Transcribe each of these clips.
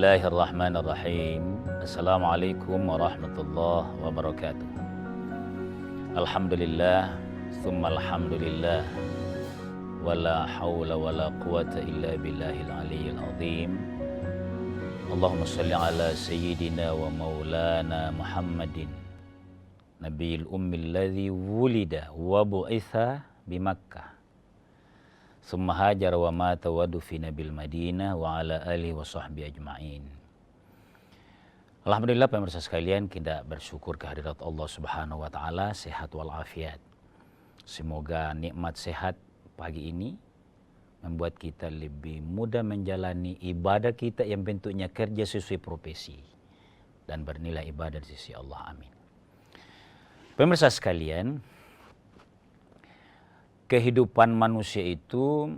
Bismillahirrahmanirrahim. Assalamualaikum warahmatullahi wabarakatuh. Alhamdulillah, summa alhamdulillah, wala hawla wala quwata illa billahil aliyyil azim. Allahumma salli ala sayyidina wa maulana Muhammadin nabiyil ummil ladzi wulida wa bu'itha bi Makkah. Summa hajar wa mata wa dufina bil Madinah wa ala alihi wa sahbihi ajma'in. Alhamdulillah pemirsa sekalian, kita bersyukur kehadirat Allah Subhanahu wa taala, sehat walafiat. Semoga nikmat sehat pagi ini membuat kita lebih mudah menjalani ibadah kita yang bentuknya kerja sesuai profesi dan bernilai ibadah di sisi Allah. Amin. Pemirsa sekalian, kehidupan manusia itu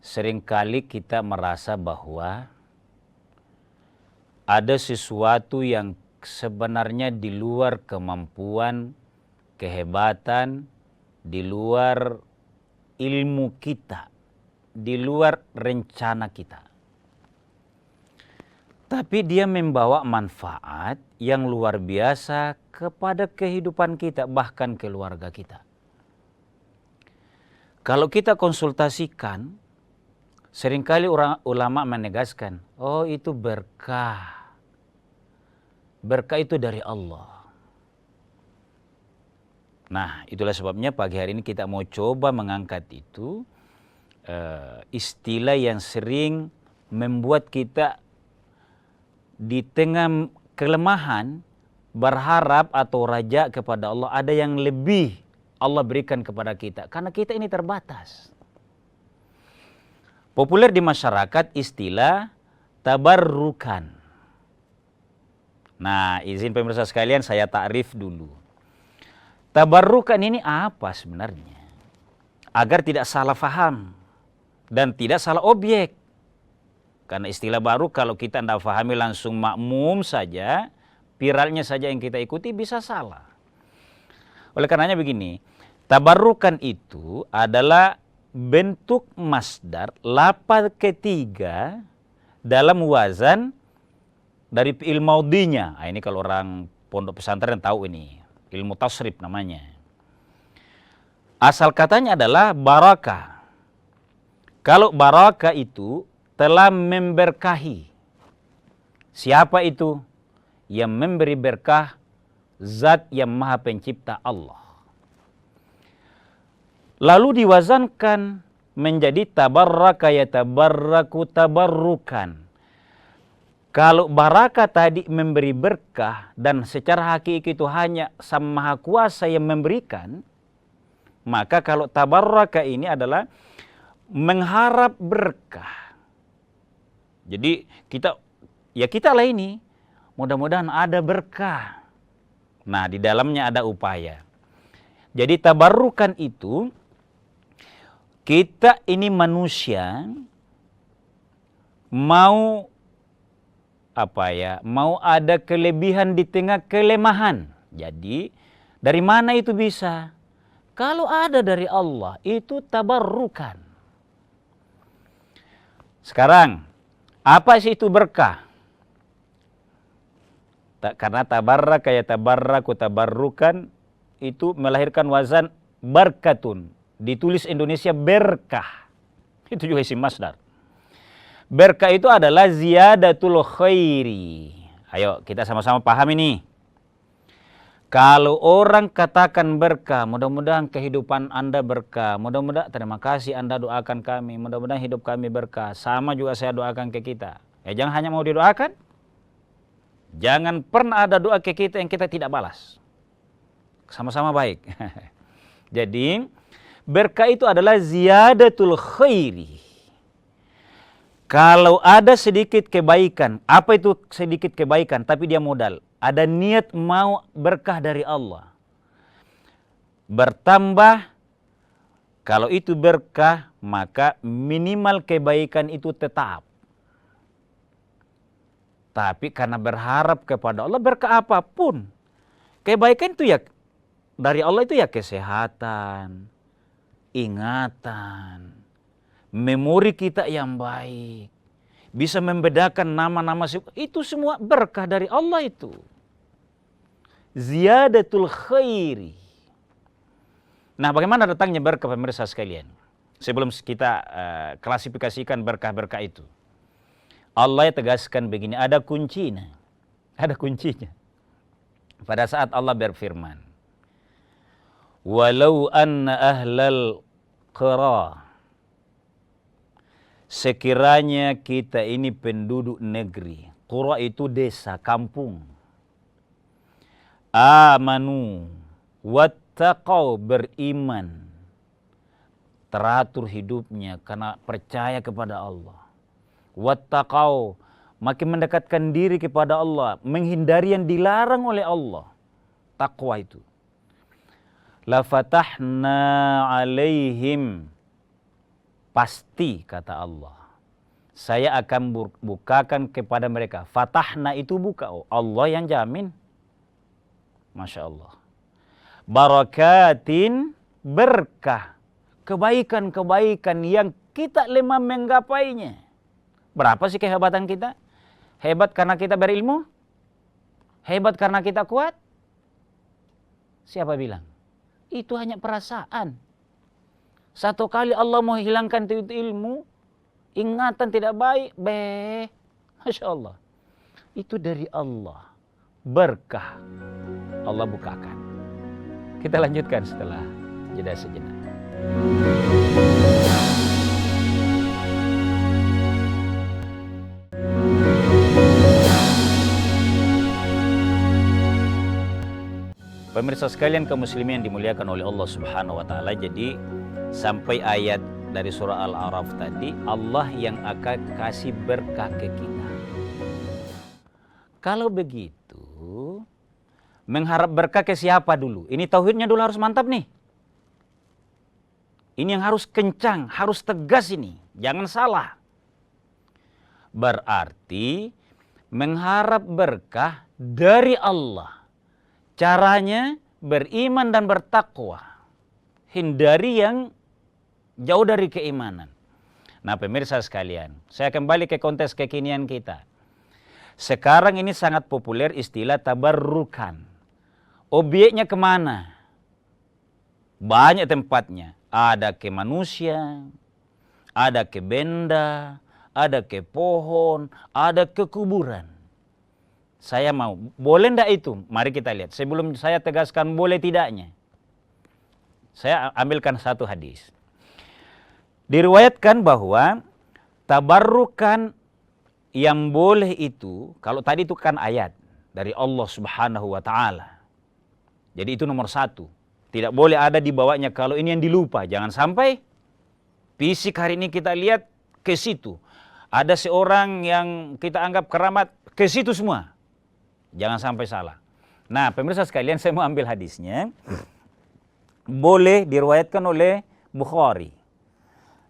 seringkali kita merasa bahwa ada sesuatu yang sebenarnya di luar kemampuan, kehebatan, di luar ilmu kita, di luar rencana kita. Tapi dia membawa manfaat yang luar biasa kepada kehidupan kita, bahkan keluarga kita. Kalau kita konsultasikan, seringkali ulama menegaskan, oh itu berkah. Berkah itu dari Allah. Nah, itulah sebabnya pagi hari ini kita mau coba mengangkat itu, istilah yang sering membuat kita di tengah kelemahan berharap atau raja kepada Allah ada yang lebih Allah berikan kepada kita, karena kita ini terbatas. Populer di masyarakat istilah tabarrukan. Nah, izin pemirsa sekalian saya takrif dulu. Tabarrukan ini apa sebenarnya? Agar tidak salah faham dan tidak salah objek. Karena istilah baru kalau kita tidak pahami langsung makmum saja, viralnya saja yang kita ikuti bisa salah. Oleh karenanya begini, tabarrukan itu adalah bentuk masdar lafaz ketiga dalam wazan dari fi'il maudhinya. Nah, ini kalau orang pondok pesantren tahu ini, ilmu tasrif namanya. Asal katanya adalah barakah. Kalau barakah itu telah memberkahi. Siapa itu? Yang memberi berkah, Zat yang Maha Pencipta, Allah. Lalu diwazankan menjadi tabarraka yatabarraku tabarrukan. Kalau barakah tadi memberi berkah dan secara hakiki itu hanya Sang Maha Kuasa yang memberikan, maka kalau tabarraka ini adalah mengharap berkah. Jadi kita lah ini mudah-mudahan ada berkah. Nah, di dalamnya ada upaya. Jadi tabarrukan itu, kita ini manusia mau mau ada kelebihan di tengah kelemahan. Jadi dari mana itu bisa? Kalau ada dari Allah, itu tabarrukan. Sekarang, apa sih itu berkah? Karena tabarraka yatabarraku tabarrukan itu melahirkan wazan barkatun. Ditulis Indonesia berkah. Itu juga isim masdar. Berkah itu adalah ziyadatul khairi. Ayo kita sama-sama paham ini. Kalau orang katakan berkah, mudah-mudahan kehidupan Anda berkah. Mudah-mudahan terima kasih Anda doakan kami. Mudah-mudahan hidup kami berkah. Sama juga saya doakan ke kita. Jangan hanya mau didoakan. Jangan pernah ada doa ke kita yang kita tidak balas. Sama-sama baik. Jadi berkah itu adalah ziyadatul khairi. Kalau ada sedikit kebaikan, apa itu sedikit kebaikan? Tapi dia modal. Ada niat mau berkah dari Allah. Bertambah, kalau itu berkah, maka minimal kebaikan itu tetap. Tapi karena berharap kepada Allah, berkah apapun. Kebaikan itu ya dari Allah itu ya kesehatan, ingatan, memori kita yang baik, bisa membedakan nama-nama, itu semua berkah dari Allah itu. Ziyadatul khairi. Nah, bagaimana datangnya berkah pemirsa sekalian? Sebelum kita klasifikasikan berkah-berkah itu, Allah tegaskan begini, ada kuncinya. Ada kuncinya. Pada saat Allah berfirman, walau anna ahlal qura, sekiranya kita ini penduduk negeri, qura itu desa, kampung, amanu wattaqau, beriman, teratur hidupnya karena percaya kepada Allah, wattaqau, makin mendekatkan diri kepada Allah, menghindari yang dilarang oleh Allah, takwa itu, la fatahna alaihim, pasti kata Allah, saya akan bukakan kepada mereka. Fatahna itu buka, oh, Allah yang jamin. Masya Allah. Barakatin, berkah, kebaikan-kebaikan yang kita lemah menggapainya. Berapa sih kehebatan kita? Hebat karena kita berilmu? Hebat karena kita kuat? Siapa bilang? Itu hanya perasaan. Satu kali Allah mau hilangkan itu ilmu, ingatan tidak baik, Masya Allah. Itu dari Allah. Berkah Allah bukakan. Kita lanjutkan setelah jeda sejenak. Pemirsa sekalian kaum muslimin yang dimuliakan oleh Allah Subhanahu wa taala, jadi sampai ayat dari surah Al-A'raf tadi, Allah yang akan kasih berkah ke kita. Kalau begitu, mengharap berkah ke siapa dulu? Ini tauhidnya dulu harus mantap nih. Ini yang harus kencang, harus tegas ini. Jangan salah. Berarti mengharap berkah dari Allah. Caranya beriman dan bertakwa. Hindari yang jauh dari keimanan. Nah, pemirsa sekalian, saya kembali ke konteks kekinian kita. Sekarang ini sangat populer istilah tabarrukan. Objeknya kemana? Banyak tempatnya. Ada ke manusia, ada ke benda, ada ke pohon, ada ke kuburan. Saya mau, boleh ndak itu? Mari kita lihat. Sebelum saya tegaskan boleh tidaknya, saya ambilkan satu hadis. Diriwayatkan bahwa tabarrukan yang boleh itu, kalau tadi itu kan ayat dari Allah Subhanahu wa taala. Jadi itu nomor satu. Tidak boleh ada di bawahnya, kalau ini yang dilupa. Jangan sampai fisik hari ini kita lihat ke situ. Ada seorang yang kita anggap keramat, ke situ semua. Jangan sampai salah. Nah, pemirsa sekalian, saya mau ambil hadisnya. Boleh diriwayatkan oleh Bukhari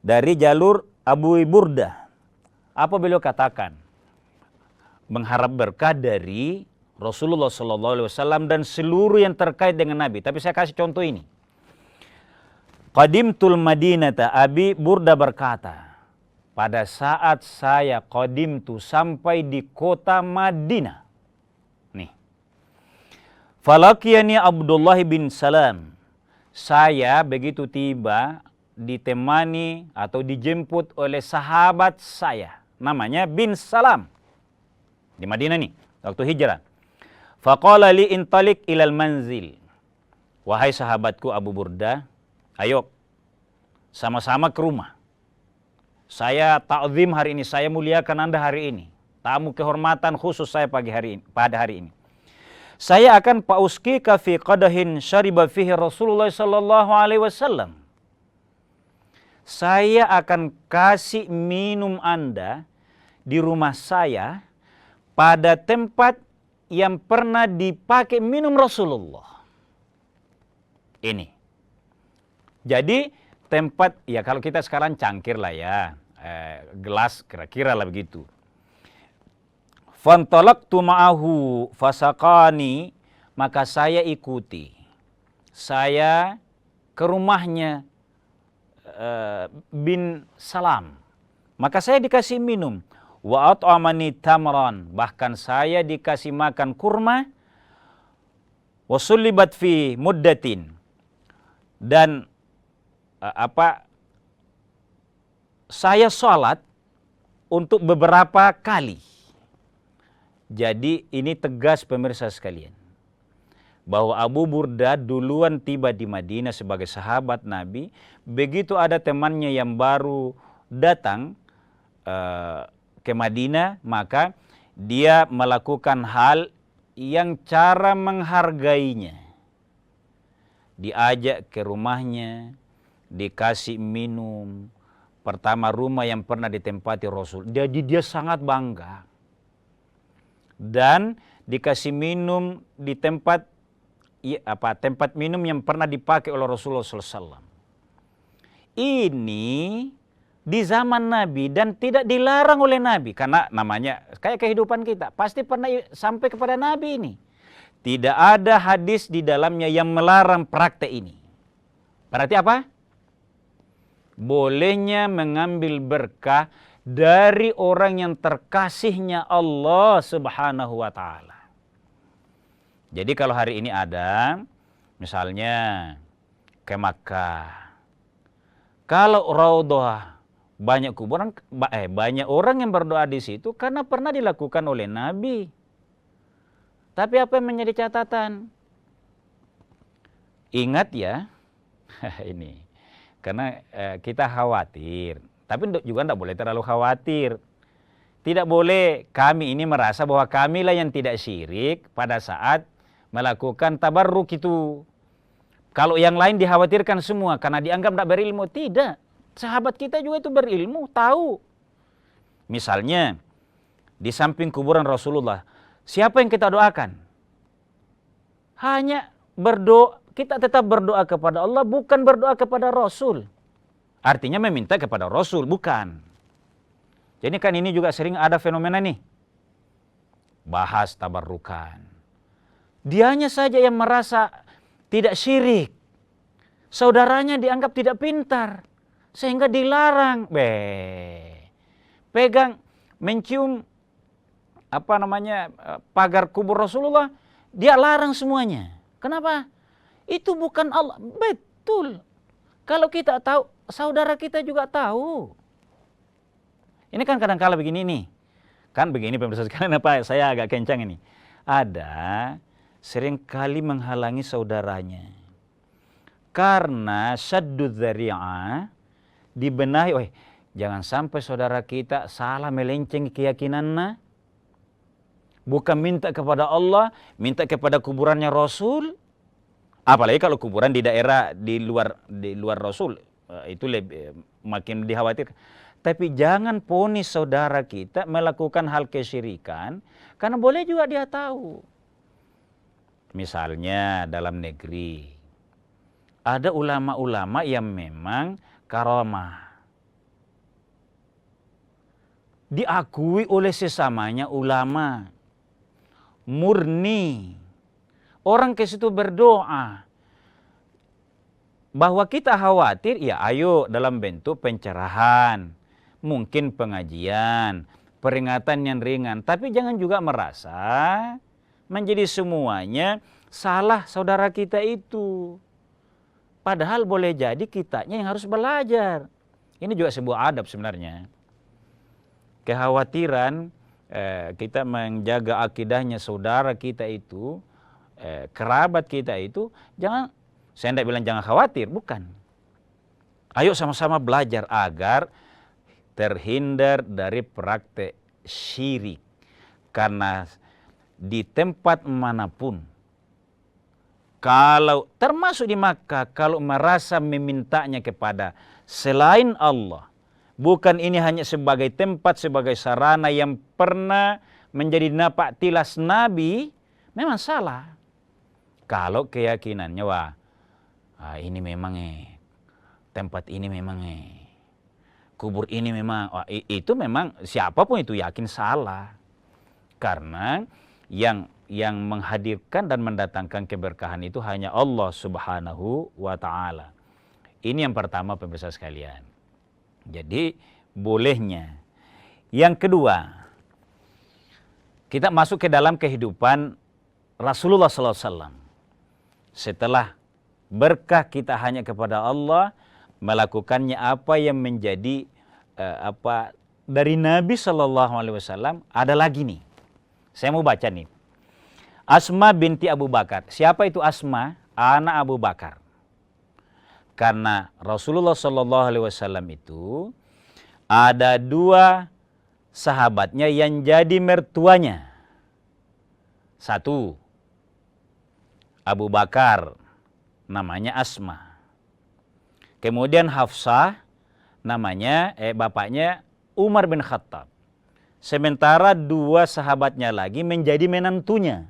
dari jalur Abu Burdah. Apa beliau katakan? Mengharap berkah dari Rasulullah SAW dan seluruh yang terkait dengan Nabi. Tapi saya kasih contoh ini. Qadimtul Madinata, Abi Burda berkata, pada saat saya qadimtu sampai di kota Madinah. Nih. Falakiyani Abdullah bin Salam. Saya begitu tiba ditemani atau dijemput oleh sahabat saya. Namanya bin Salam. Di Madinah nih, waktu hijrah. Faqala li intalik ilal manzil. Wahai sahabatku Abu Burda, ayo sama-sama ke rumah. Saya ta'zim hari ini, saya muliakan Anda hari ini. Tamu kehormatan khusus saya pada hari ini. Saya akan pauskika fi qadahin syariba fihi Rasulullah sallallahu alaihi wasallam. Saya akan kasih minum Anda di rumah saya pada tempat yang pernah dipakai minum Rasulullah. Ini. Jadi tempat, ya kalau kita sekarang cangkir lah ya, gelas kira-kira lah begitu. Fantalaqtu ma'ahu fasaqani, maka saya ikuti. Saya ke rumahnya bin Salam. Maka saya dikasih minum. wa at'amani tamran, bahkan saya dikasih makan kurma, wa sulibat fi muddatin, dan saya sholat untuk beberapa kali. Jadi ini tegas pemirsa sekalian, bahwa Abu Burda duluan tiba di Madinah sebagai sahabat Nabi. Begitu ada temannya yang baru datang ke Madinah, maka dia melakukan hal yang cara menghargainya. Diajak ke rumahnya, dikasih minum. Pertama rumah yang pernah ditempati Rasul. Jadi dia sangat bangga. Dan dikasih minum di tempat minum yang pernah dipakai oleh Rasulullah SAW. Ini di zaman Nabi dan tidak dilarang oleh Nabi. Karena namanya kayak kehidupan kita. Pasti pernah sampai kepada Nabi ini. Tidak ada hadis di dalamnya yang melarang praktek ini. Berarti apa? Bolehnya mengambil berkah dari orang yang terkasihnya Allah Subhanahu wa Ta'ala. Jadi kalau hari ini ada, misalnya ke Makkah, kalau Raudhah banyak kuburan, banyak orang yang berdoa di situ karena pernah dilakukan oleh Nabi. Tapi apa yang menjadi catatan? Ingat ya, ini, karena kita khawatir, tapi juga tidak boleh terlalu khawatir. Tidak boleh kami ini merasa bahwa kamilah yang tidak syirik pada saat melakukan tabarruk itu. Kalau yang lain dikhawatirkan semua karena dianggap tidak berilmu. Tidak. Sahabat kita juga itu berilmu, tahu. Misalnya, di samping kuburan Rasulullah, siapa yang kita doakan? Hanya berdoa, kita tetap berdoa kepada Allah, bukan berdoa kepada Rasul. Artinya meminta kepada Rasul, bukan. Jadi kan ini juga sering ada fenomena nih. Bahas tabarrukan. Dianya saja yang merasa tidak syirik. Saudaranya dianggap tidak pintar. Sehingga dilarang. Pegang, mencium pagar kubur Rasulullah, dia larang semuanya. Kenapa? Itu bukan Allah. Betul. Kalau kita tahu, saudara kita juga tahu. Ini kan kadang-kala begini nih. Kan begini pemirsa sekalian, apa saya agak kencang ini. Ada seringkali menghalangi saudaranya. Karena saddud dzari'ah dibenahi, jangan sampai saudara kita salah melenceng keyakinannya. Bukan minta kepada Allah, minta kepada kuburannya Rasul. Apalagi kalau kuburan di daerah di luar Rasul, itu lebih makin dikhawatirkan. Tapi jangan ponis saudara kita melakukan hal kesyirikan, karena boleh juga dia tahu. Misalnya dalam negeri, ada ulama-ulama yang memang karamah. Diakui oleh sesamanya ulama. Murni. Orang ke situ berdoa. Bahwa kita khawatir, ya ayo dalam bentuk pencerahan. Mungkin pengajian, peringatan yang ringan. Tapi jangan juga merasa menjadi semuanya salah saudara kita itu. Padahal boleh jadi kitanya yang harus belajar. Ini juga sebuah adab sebenarnya. Kekhawatiran kita menjaga akidahnya saudara kita itu, kerabat kita itu, jangan, saya tidak bilang jangan khawatir, bukan. Ayo sama-sama belajar agar terhindar dari praktek syirik. Karena di tempat manapun, kalau termasuk di Makkah, kalau merasa memintanya kepada selain Allah, bukan ini hanya sebagai tempat, sebagai sarana yang pernah menjadi napak tilas Nabi, memang salah. Kalau keyakinannya, ini memang tempat ini memang kubur ini memang, itu memang siapapun itu yakin salah. Karena yang menghadirkan dan mendatangkan keberkahan itu hanya Allah Subhanahu wa Ta'ala. Ini yang pertama pemirsa sekalian. Jadi bolehnya Yang kedua, kita masuk ke dalam kehidupan Rasulullah SAW. Setelah berkah kita hanya kepada Allah, melakukannya apa yang menjadi dari Nabi SAW, ada lagi nih. Saya mau baca nih. Asma binti Abu Bakar. Siapa itu Asma? Anak Abu Bakar. Karena Rasulullah SAW itu ada dua sahabatnya yang jadi mertuanya. Satu, Abu Bakar, namanya Asma. Kemudian Hafsah, namanya bapaknya Umar bin Khattab. Sementara dua sahabatnya lagi menjadi menantunya.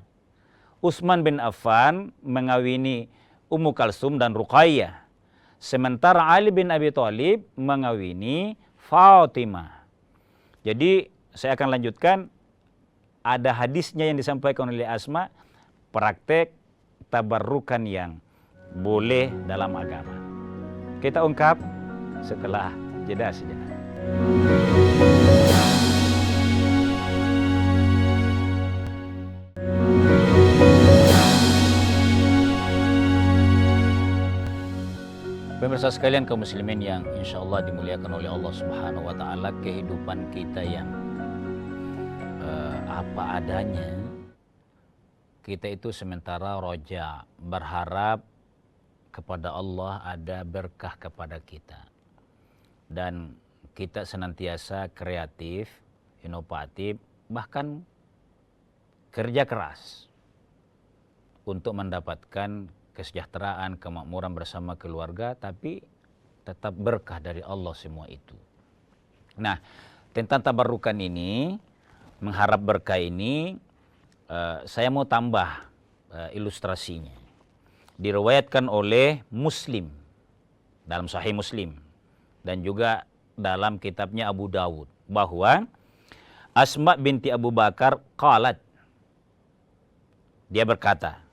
Utsman bin Affan mengawini Ummu Kalsum dan Ruqayyah. Sementara Ali bin Abi Thalib mengawini Fatimah. Jadi saya akan lanjutkan, ada hadisnya yang disampaikan oleh Asma, praktek tabarrukan yang boleh dalam agama. Kita ungkap setelah jeda sejenak. Pemirsa sekalian kaum muslimin yang insya Allah dimuliakan oleh Allah Subhanahu wa Ta'ala, kehidupan kita yang apa adanya, kita itu sementara roja, berharap kepada Allah ada berkah kepada kita, dan kita senantiasa kreatif, inovatif, bahkan kerja keras untuk mendapatkan kesejahteraan, kemakmuran bersama keluarga, tapi tetap berkah dari Allah semua itu. Nah, tentang tabarrukan ini, mengharap berkah ini, saya mau tambah ilustrasinya. Diriwayatkan oleh Muslim, dalam Sahih Muslim, dan juga dalam kitabnya Abu Dawud, bahwa Asma binti Abu Bakar qalat, dia berkata,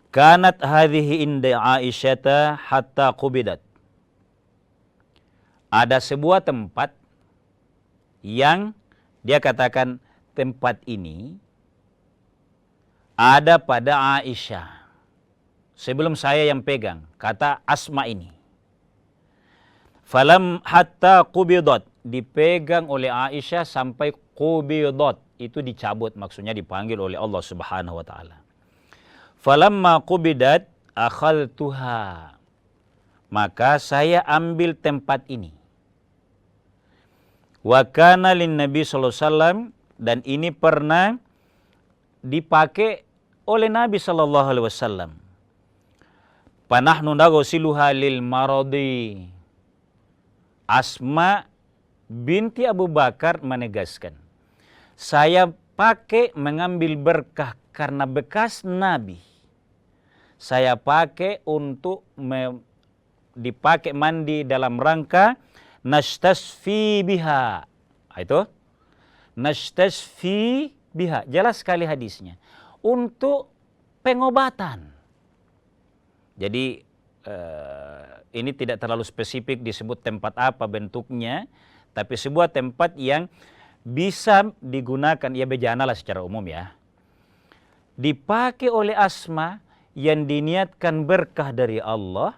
kanat hadhihi inda Aisyata hatta qubidat. Ada sebuah tempat yang dia katakan tempat ini ada pada Aisyah sebelum saya yang pegang, kata Asma ini. Falam hatta qubidat, dipegang oleh Aisyah sampai qubidat, itu dicabut, maksudnya dipanggil oleh Allah Subhanahu wa Ta'ala. Falamma qubidat akhaltuha, maka saya ambil tempat ini. Wa kana lin Nabi sallallahu alaihi wasallam, dan ini pernah dipakai oleh Nabi sallallahu alaihi wasallam. Panahnu naghsiluha lil maradi. Asma binti Abu Bakar menegaskan, saya pakai mengambil berkah karena bekas Nabi. Saya pakai untuk dipakai mandi dalam rangka nastasfi biha. Itu nastasfi biha, jelas sekali hadisnya, untuk pengobatan. Jadi ini tidak terlalu spesifik disebut tempat apa bentuknya, tapi sebuah tempat yang bisa digunakan, ya bejana lah secara umum ya. Dipakai oleh Asma yang diniatkan berkah dari Allah.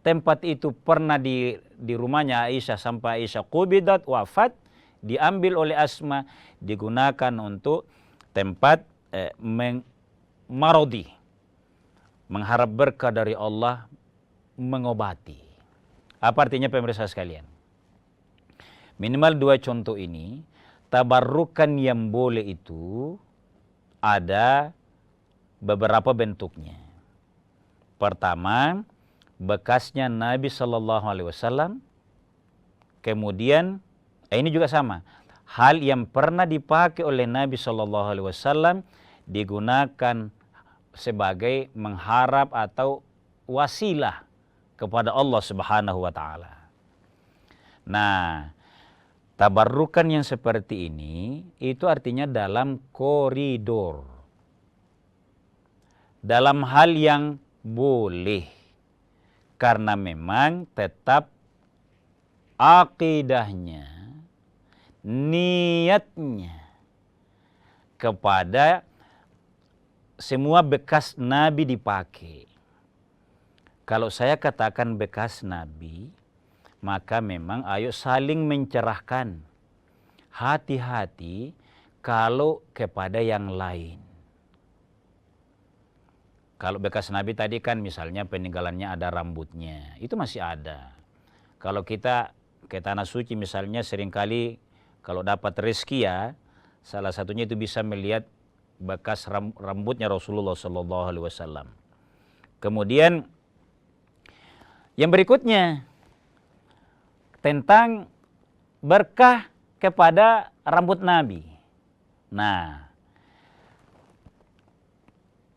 Tempat itu pernah di rumahnya Aisyah sampai Aisyah qubidat, wafat, diambil oleh Asma, digunakan untuk tempat marodi, mengharap berkah dari Allah, mengobati. Apa artinya pemirsa sekalian? Minimal dua contoh ini, tabarrukan yang boleh itu ada beberapa bentuknya. Pertama, bekasnya Nabi Sallallahu Alaihi Wasallam. Kemudian, ini juga sama, hal yang pernah dipakai oleh Nabi Sallallahu Alaihi Wasallam digunakan sebagai mengharap atau wasilah kepada Allah Subhanahu Wa Taala. Nah, tabarrukan yang seperti ini itu artinya dalam koridor, dalam hal yang boleh, karena memang tetap akidahnya niatnya kepada semua bekas Nabi dipakai. Kalau saya katakan bekas Nabi, maka memang ayo saling mencerahkan. Hati-hati kalau kepada yang lain. Kalau bekas Nabi tadi kan misalnya peninggalannya ada rambutnya, itu masih ada. Kalau kita ke Tanah Suci misalnya seringkali kalau dapat rezeki ya, salah satunya itu bisa melihat bekas rambutnya Rasulullah SAW. Kemudian yang berikutnya tentang berkah kepada rambut Nabi. Nah,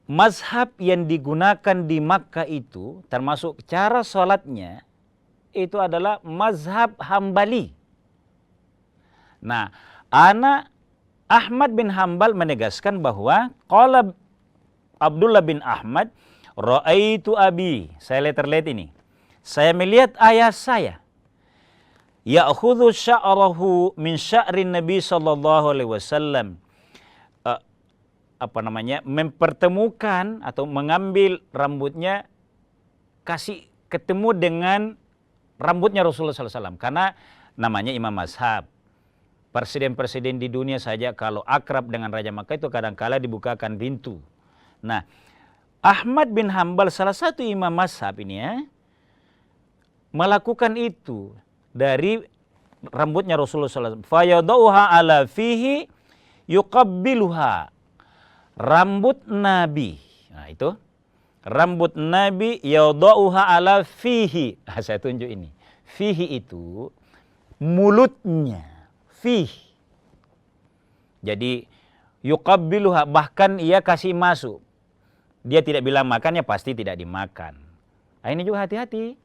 mazhab yang digunakan di Makkah itu termasuk cara sholatnya itu adalah mazhab Hambali. Nah, Ahmad bin Hambal menegaskan bahwa qala Abdullah bin Ahmad, ra'aitu abi, saya letterlet ini. Saya melihat ayah saya ya'khudhu sya'rahu min sya'rin Nabi sallallahu alaihi wasallam. Mempertemukan atau mengambil rambutnya, kasih ketemu dengan rambutnya Rasulullah SAW. Karena namanya imam mazhab. Presiden-presiden di dunia saja kalau akrab dengan Raja Makkah itu kadang-kala dibukakan pintu. Nah, Ahmad bin Hambal salah satu imam mazhab ini ya, melakukan itu dari rambutnya Rasulullah SAW. Fayadauha ala fihi yuqabbiluha. Rambut Nabi. Nah itu. Rambut Nabi yadauha ala fihi. Saya tunjuk ini. Fihi itu mulutnya. Fih. Jadi yuqabbiluha, bahkan ia kasih masuk. Dia tidak bilang makannya pasti tidak dimakan. Nah, ini juga hati-hati.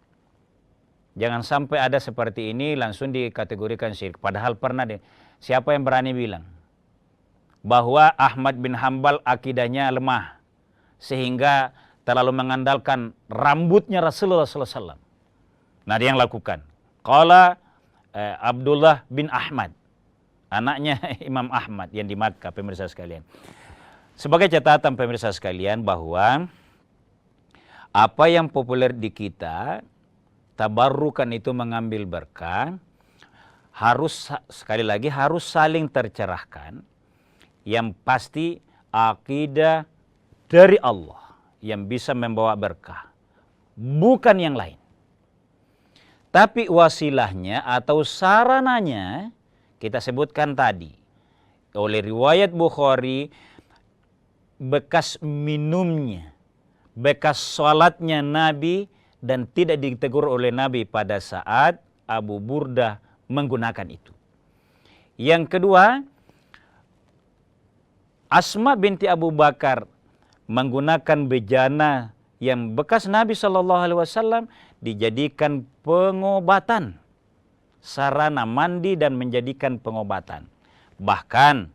Jangan sampai ada seperti ini langsung dikategorikan syirik. Padahal pernah siapa yang berani bilang bahwa Ahmad bin Hambal akidahnya lemah sehingga terlalu mengandalkan rambutnya Rasulullah SAW. Nah, dia yang lakukan. Qala Abdullah bin Ahmad, anaknya Imam Ahmad yang di Makkah, pemirsa sekalian. Sebagai catatan pemirsa sekalian bahwa apa yang populer di kita, tabarrukan itu mengambil berkah, harus sekali lagi harus saling tercerahkan. Yang pasti akidah dari Allah yang bisa membawa berkah, bukan yang lain. Tapi wasilahnya atau sarananya kita sebutkan tadi. Oleh riwayat Bukhari, bekas minumnya, bekas sholatnya Nabi dan tidak ditegur oleh Nabi pada saat Abu Burdah menggunakan itu. Yang kedua, Asma binti Abu Bakar menggunakan bejana yang bekas Nabi SAW dijadikan pengobatan, sarana mandi dan menjadikan pengobatan. Bahkan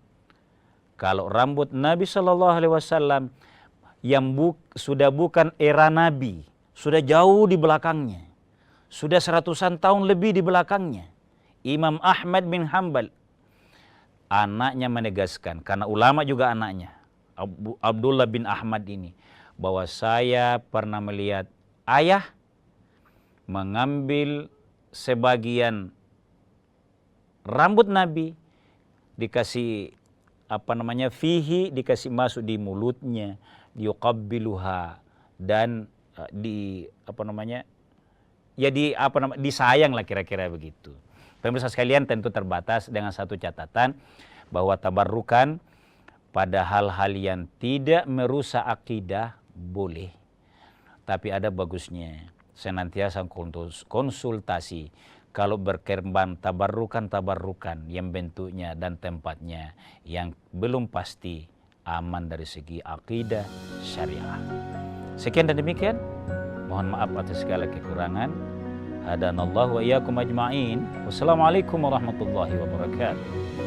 kalau rambut Nabi SAW yang sudah bukan era Nabi, sudah jauh di belakangnya, sudah 100-an tahun lebih di belakangnya, Imam Ahmad bin Hambal, anaknya menegaskan, karena ulama juga anaknya, Abdullah bin Ahmad ini, bahwa saya pernah melihat ayah mengambil sebagian rambut Nabi, dikasih fihi, dikasih masuk di mulutnya, yuqabbiluha, dan disayang lah kira-kira begitu. Pemirsa sekalian, tentu terbatas dengan satu catatan bahwa tabarrukan pada hal-hal yang tidak merusak akidah boleh. Tapi ada bagusnya senantiasa konsultasi kalau berkembang tabarrukan yang bentuknya dan tempatnya yang belum pasti aman dari segi akidah syariah. Sekian dan demikian. Mohon maaf atas segala kekurangan. Hadanallahu wa iyyakum ajma'in. Wassalamualaikum warahmatullahi wabarakatuh.